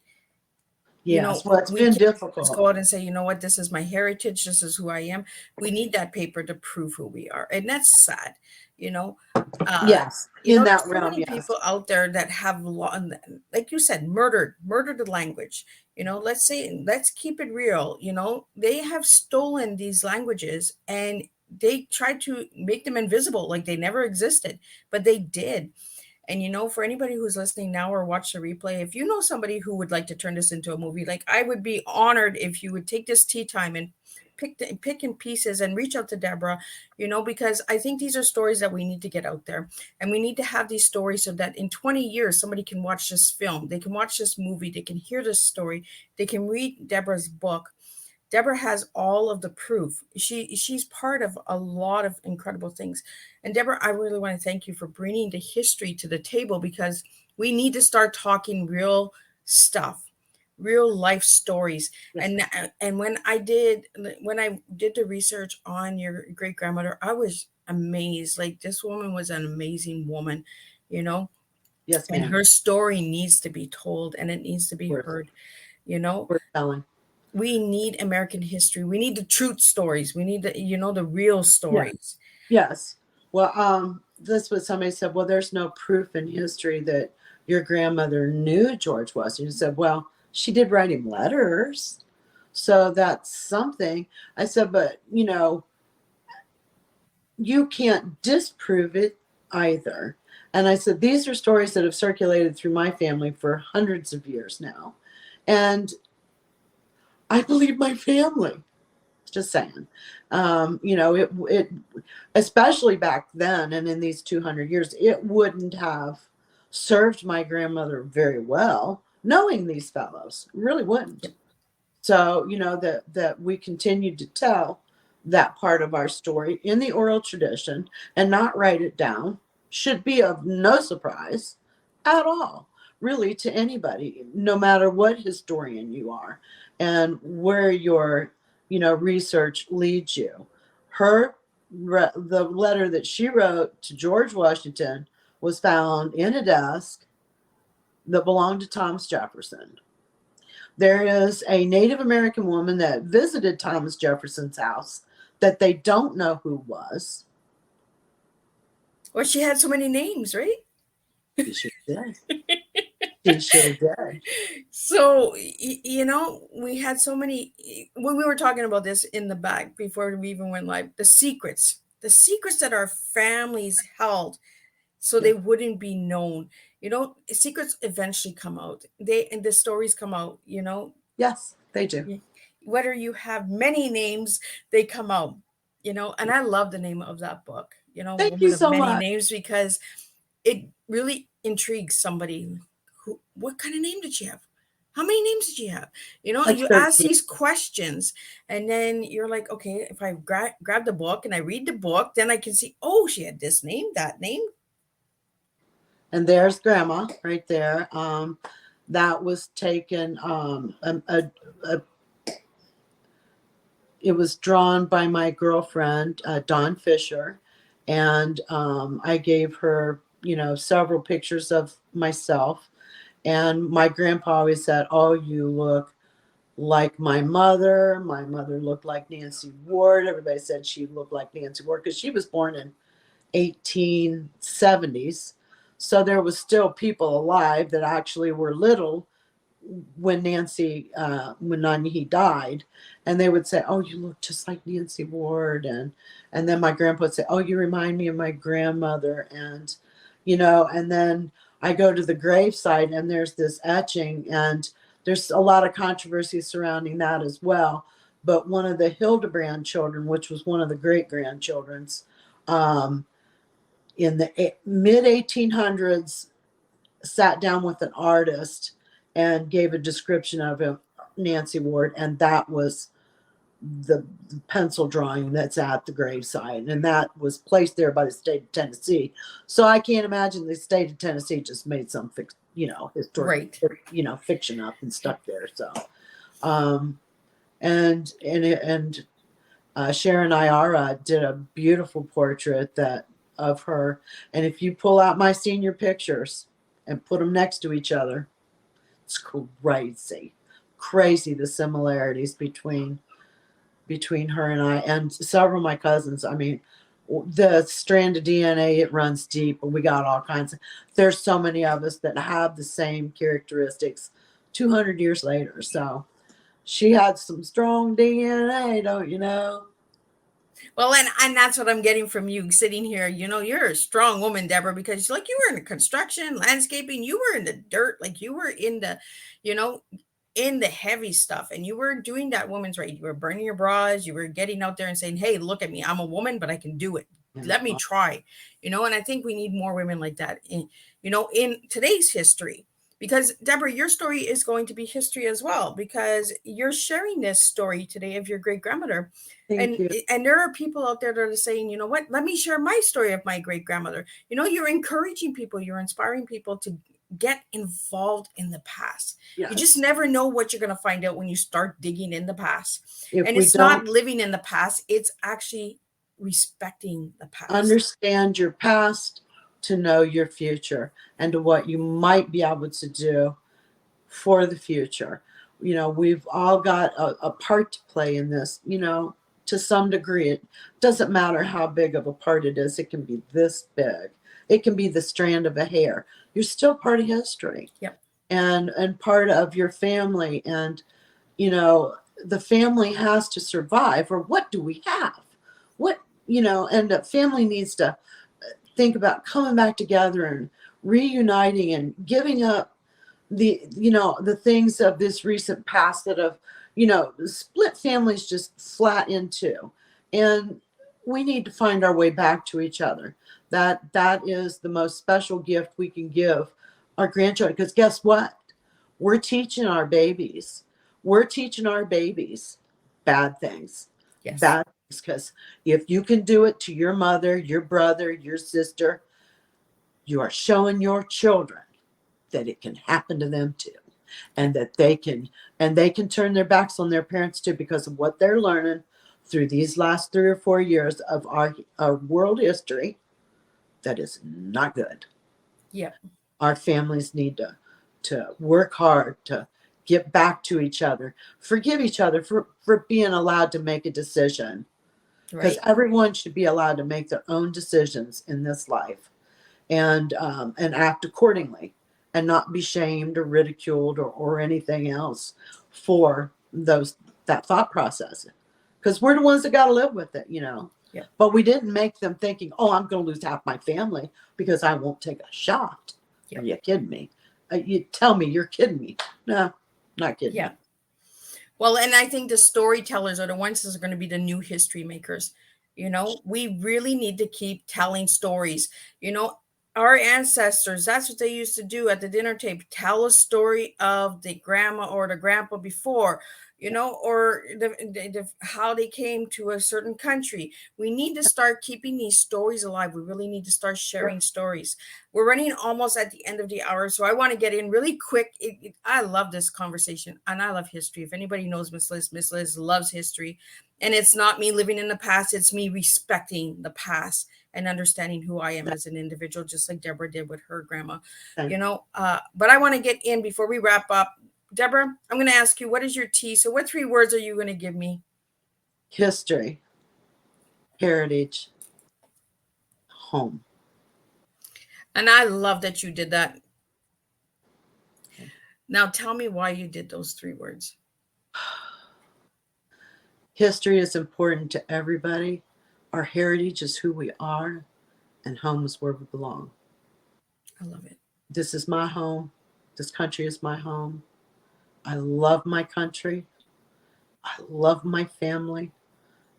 B: You know,
C: Yes, well, it's
B: we
C: been
B: can't just
C: difficult.
B: go out and say, you know what, this is my heritage, this is who I am. We need that paper to prove who we are. And that's sad, you know. Uh,
C: Yes, in that
B: there's so
C: realm,
B: many
C: yes.
B: people out there that have like you said, murdered the language. Let's keep it real. They have stolen these languages and they tried to make them invisible, like they never existed, but they did. And for anybody who's listening now or watch the replay, if you know somebody who would like to turn this into a movie, like I would be honored if you would take this tea time and pick in pieces and reach out to Deborah, because I think these are stories that we need to get out there. And we need to have these stories so that in 20 years, somebody can watch this film, they can watch this movie, they can hear this story, they can read Deborah's book. Deborah has all of the proof. She's part of a lot of incredible things. And Deborah, I really want to thank you for bringing the history to the table because we need to start talking real stuff, real life stories.
C: Yes,
B: And when I did the research on your great grandmother, I was amazed. Like this woman was an amazing woman, you know,
C: yes,
B: and
C: ma'am.
B: her story needs to be told and it needs to be
C: Worth,
B: heard. You know,
C: worth telling.
B: we need American history. We need the truth stories. We need the real
C: Yeah.
B: stories.
C: Yes. Well, this was somebody said, well, there's no proof in history that your grandmother knew George Washington. Said, well, she did write him letters. So that's something. I said, but you can't disprove it either. And I said, these are stories that have circulated through my family for hundreds of years now. And I believe my family. Just saying. It especially back then and in these 200 years, it wouldn't have served my grandmother very well knowing these fellows. It really wouldn't. So, that we continued to tell that part of our story in the oral tradition and not write it down should be of no surprise at all, really, to anybody, no matter what historian you are and where your, research leads you. The letter that she wrote to George Washington was found in a desk that belonged to Thomas Jefferson. There is a Native American woman that visited Thomas Jefferson's house that they don't know who was.
B: Well, she had so many names, right?
C: She sure did. She sure did.
B: So, we had so many, when we were talking about this in the back before we even went live, the secrets that our families held so
C: Yeah.
B: they wouldn't be known. Secrets eventually come out. And the stories come out,
C: Yes, they do.
B: whether you have many names, they come out, and I love the name of that book,
C: Thank you
B: Woman of
C: so
B: Many
C: much.
B: Names, because it really intrigues somebody. What kind of name did she have? How many names did she have?
C: Like
B: You ask
C: 13.
B: these questions and then you're like, okay, if I grab the book and I read the book, then I can see, oh, she had this name, that name.
C: And there's grandma right there. that was taken, it was drawn by my girlfriend, Dawn Fisher. And I gave her, several pictures of myself. And my grandpa always said, "Oh, you look like my mother." My mother looked like Nancy Ward. Everybody said she looked like Nancy Ward because she was born in 1870s. So there was still people alive that actually were little when he died, and they would say, "Oh, you look just like Nancy Ward," and then my grandpa would say, "Oh, you remind me of my grandmother," and then I go to the gravesite and there's this etching, and there's a lot of controversy surrounding that as well. But one of the Hildebrand children, which was one of the great grandchildren's, in the mid 1800s, sat down with an artist and gave a description of him, Nancy Ward, and that was the pencil drawing that's at the gravesite, and that was placed there by the state of Tennessee. So I can't imagine the state of Tennessee just made some historic,
B: Right.
C: fiction up and stuck there. So, and Sharon Iara did a beautiful portrait of her, and if you pull out my senior pictures and put them next to each other, it's crazy the similarities between her and I and several of my cousins. I mean, the strand of DNA, it runs deep, and we got all kinds of, there's so many of us that have the same characteristics 200 years later. So she had some strong DNA, don't you know?
B: Well, and that's what I'm getting from you sitting here. You're a strong woman, Deborah, because like you were in construction, landscaping, you were in the dirt, like you were you know, in the heavy stuff, and you were doing that woman's right. You were burning your bras, you were getting out there and saying, "Hey, look at me. I'm a woman, but I can do it. Let me try." And I think we need more women like that in today's history. Because Deborah, your story is going to be history as well, because you're sharing this story today of your great grandmother.
C: Thank
B: and
C: you.
B: and there are people out there that are saying, you know what, let me share my story of my great grandmother. You're encouraging people, you're inspiring people to get involved in the past. You just
C: Yes.
B: never know what you're going to find out when you start digging in the past.
C: If
B: And
C: we
B: it's not
C: don't
B: living in the past, it's actually respecting the past.
C: understand your past to know your future and to what you might be able to do for the future. We've all got a part to play in this, to some degree. It doesn't matter how big of a part it is. It can be this big. It can be the strand of a hair. You're still part of history.
B: Yep.
C: And part of your family. And, the family has to survive. Or what do we have? And the family needs to think about coming back together and reuniting and giving up the things of this recent past that have split families just flat into. And we need to find our way back to each other. That is the most special gift we can give our grandchildren, because guess what, we're teaching our babies bad things.
B: Yes.
C: Bad things, because if you can do it to your mother, your brother, your sister, you are showing your children that it can happen to them too, and that they can turn their backs on their parents too, because of what they're learning through these last 3 or 4 years of our world history that is not good.
B: Yep.
C: Our families need to work hard to get back to each other, forgive each other for being allowed to make a decision, because
B: Right.
C: everyone should be allowed to make their own decisions in this life, and act accordingly, and not be shamed or ridiculed or anything else for that thought process, because we're the ones that got to live with it.
B: Yep.
C: But we didn't make them thinking, "Oh, I'm going to lose half my family because I won't take a shot."
B: Yep.
C: Are you kidding me? You tell me you're kidding me. No, not kidding.
B: Yeah. Well, and I think the storytellers are the ones that are going to be the new history makers. We really need to keep telling stories. Our ancestors, that's what they used to do at the dinner table, tell a story of the grandma or the grandpa before. or how they came to a certain country. We need to start keeping these stories alive. We really need to start sharing stories. We're running almost at the end of the hour, so I want to get in really quick. I love this conversation, and I love history. If anybody knows Miss Liz loves history, and it's not me living in the past, it's me respecting the past and understanding who I am as an individual, just like Debra did with her grandma. But I want to get in before we wrap up. Debra, I'm going to ask you, what is your T? So what 3 words are you going to give me?
C: History, heritage, home.
B: And I love that you did that. Now tell me why you did those 3 words.
C: History is important to everybody. Our heritage is who we are, and home is where we belong.
B: I love it.
C: This is my home. This country is my home. I love my country. I love my family.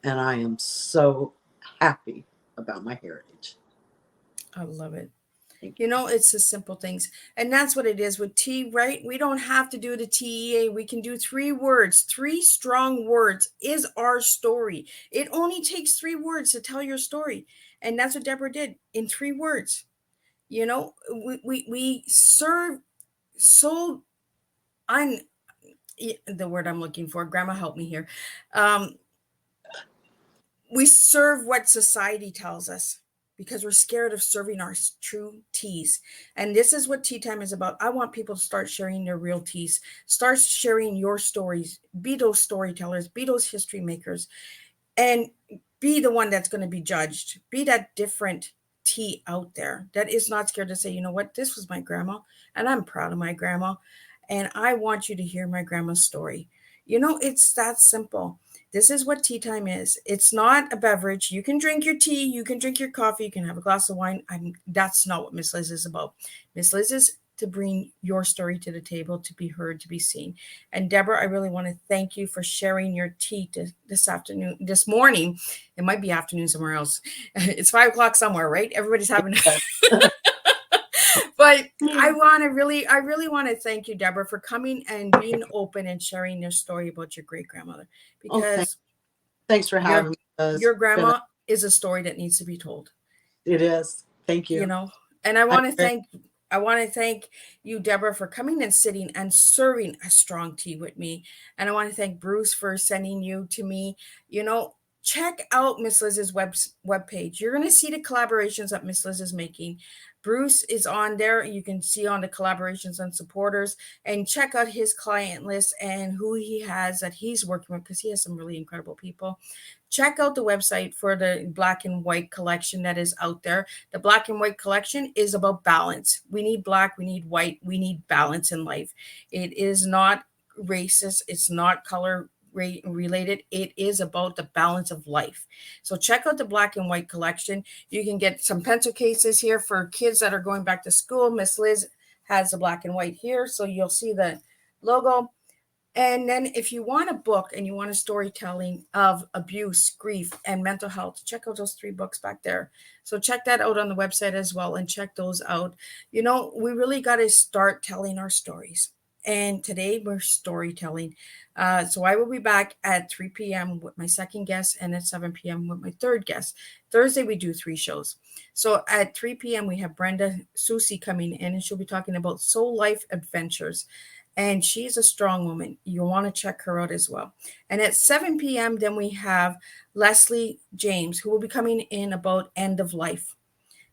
C: And I am so happy about my heritage.
B: I love it. It's the simple things. And that's what it is with T, right? We don't have to do the TEA. We can do 3 words. 3 strong words is our story. It only takes 3 words to tell your story. And that's what Debra did in 3 words. We serve so the word I'm looking for, Grandma, help me here. We serve what society tells us because we're scared of serving our true teas. And this is what Tea Time is about. I want people to start sharing their real teas, start sharing your stories, be those storytellers, be those history makers, and be the one that's going to be judged. Be that different tea out there that is not scared to say, you know what, this was my grandma, and I'm proud of my grandma, and I want you to hear my grandma's story. It's that simple. This is what tea time is. It's not a beverage. You can drink your tea, you can drink your coffee, you can have a glass of wine. That's not what Miss Liz is about. Miss Liz is to bring your story to the table, to be heard, to be seen. And Debra, I really want to thank you for sharing your tea this morning. It might be afternoon somewhere else. It's 5:00 somewhere, right? Everybody's having But I really want to thank you, Debra, for coming and being open and sharing your story about your great grandmother, because
C: thanks for having me.
B: Your grandma is a story that needs to be told.
C: It is. Thank you.
B: And I want to thank you, Debra, for coming and sitting and serving a strong tea with me. And I want to thank Bruce for sending you to me. Check out Miss Liz's webpage. You're going to see the collaborations that Miss Liz is making. Bruce is on there. You can see on the collaborations and supporters, and check out his client list and who he has that he's working with, because he has some really incredible people. Check out the website for the black and white collection that is out there. The black and white collection is about balance. We need black, we need white, we need balance in life. It is not racist. It's not color related. It is about the balance of life. So check out the black and white collection. You can get some pencil cases here for kids that are going back to school. Miss Liz has the black and white here, so you'll see the logo. And then if you want a book and you want a storytelling of abuse, grief, and mental health, check out those 3 books back there. So check that out on the website as well, and check those out. We really got to start telling our stories. And today we're storytelling. So I will be back at 3 p.m. with my second guest, and at 7 p.m. with my third guest. Thursday, we do 3 shows. So at 3 p.m., we have Brenda Susie coming in, and she'll be talking about soul life adventures. And she's a strong woman. You'll want to check her out as well. And at 7 p.m., then we have Leslie James, who will be coming in about end of life,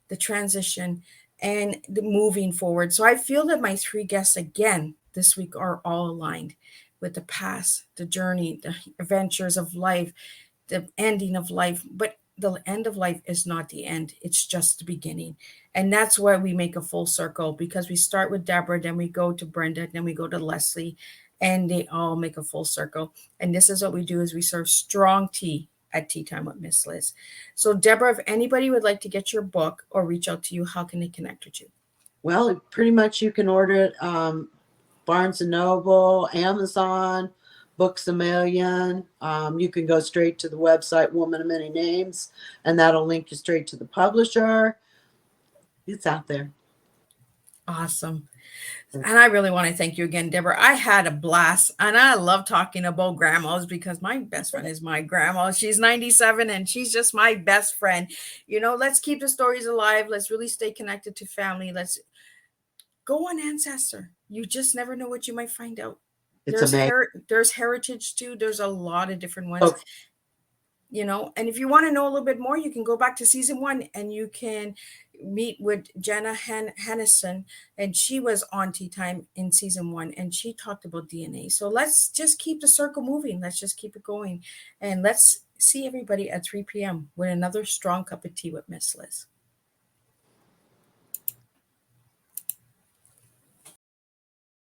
B: the transition, and the moving forward. So I feel that my 3 guests again this week are all aligned with the past, the journey, the adventures of life, the ending of life. But the end of life is not the end. It's just the beginning. And that's why we make a full circle, because we start with Debra, then we go to Brenda, then we go to Leslie, and they all make a full circle. And this is what we do, is we serve strong tea at Tea Time with Miss Liz. So Debra, if anybody would like to get your book or reach out to you, how can they connect with you?
C: Well, pretty much you can order it Barnes & Noble, Amazon, Books A Million. You can go straight to the website, Woman of Many Names, and that'll link you straight to the publisher. It's out there.
B: Awesome. And I really want to thank you again, Deborah. I had a blast, and I love talking about grandmas because my best friend is my grandma. She's 97 and she's just my best friend. Let's keep the stories alive. Let's really stay connected to family. Let's go on Ancestor. You just never know what you might find out.
C: It's amazing.
B: There's heritage too. There's a lot of different ones. And if you want to know a little bit more, you can go back to season 1 and you can meet with Jenna Hennison, and she was on Tea Time in season 1 and she talked about DNA. So let's just keep the circle moving. Let's just keep it going, and let's see everybody at 3 p.m. with another strong cup of tea with Miss Liz.